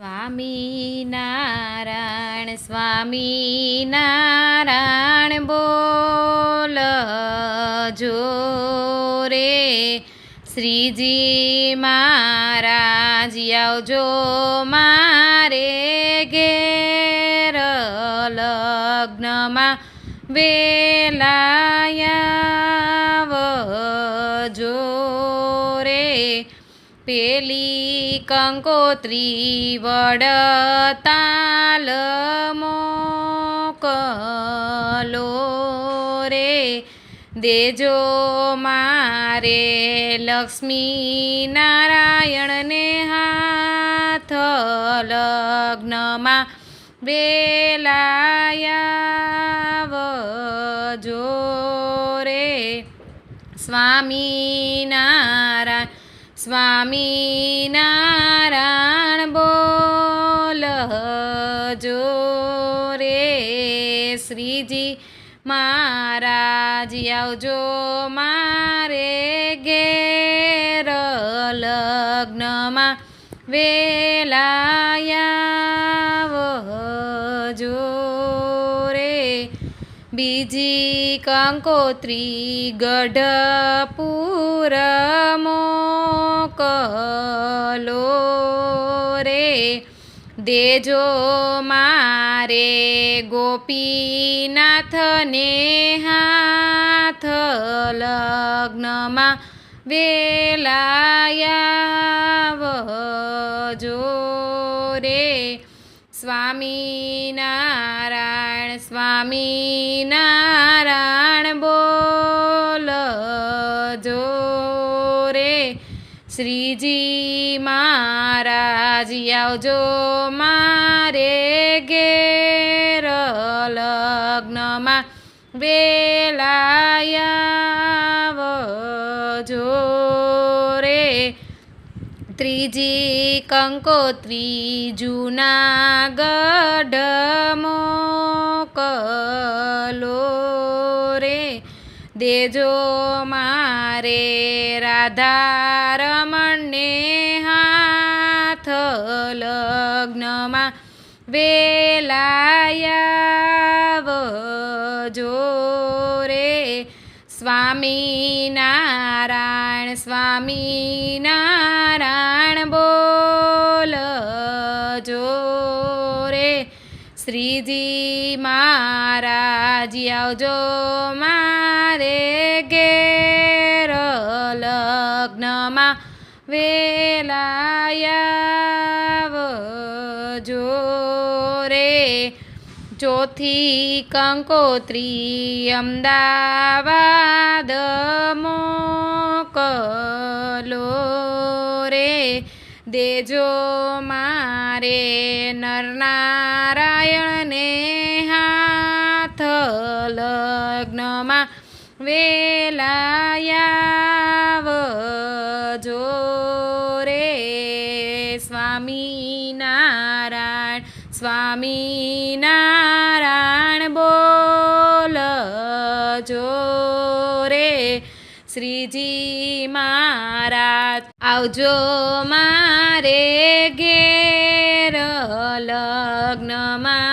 સ્વામિનારાયણ બોલજો રે શ્રીજી મહારાજ આવજો મારે ઘેર લગ્નમાં વેલાયાવજો રે પેલી કંકોત્રી વડતાલ મોકલો રે દેજો મારે લક્ષ્મી નારાયણને હાથ લગ્નમાં વેલાયાવજો રે સ્વામિનારાયણ બોલજો રે શ્રીજી મહારાજ આવજો મારે ઘેર લગ્નમાં વેલાયાવજો રે બીજી કંકોત્રી ગઢપુર મોકલો રે દેજો મારે ગોપીનાથને હાથ લગ્નમાં વેલાયાવજો રે સ્વામિનારાયણ બોલજો રે શ્રીજી મહારાજ આવજો મારે ઘેર લગ્નમાં વેલાયાવજો રે ત્રીજી કંકોત્રી જૂનાગઢ મોકલો રે દેજો મારે રાધારમણને હાથ લગ્નમાં વેલાયાવજો રે સ્વામિનારાયણ બોલજો રે શ્રીજી મહારાજ આવજો મારે ઘેર લગ્નમાં વેલાયાવજો રે ચોથી કંકોત્રી અમદાવાદ મોકલો રે દેજો મારે નરનારાયણને હાથ લગ્નમાં વેલાયાવજો રે સ્વામિનારાયણ બોલજો રે શ્રીજી મહારાજ આવજો મારે ઘેર લગ્નમાં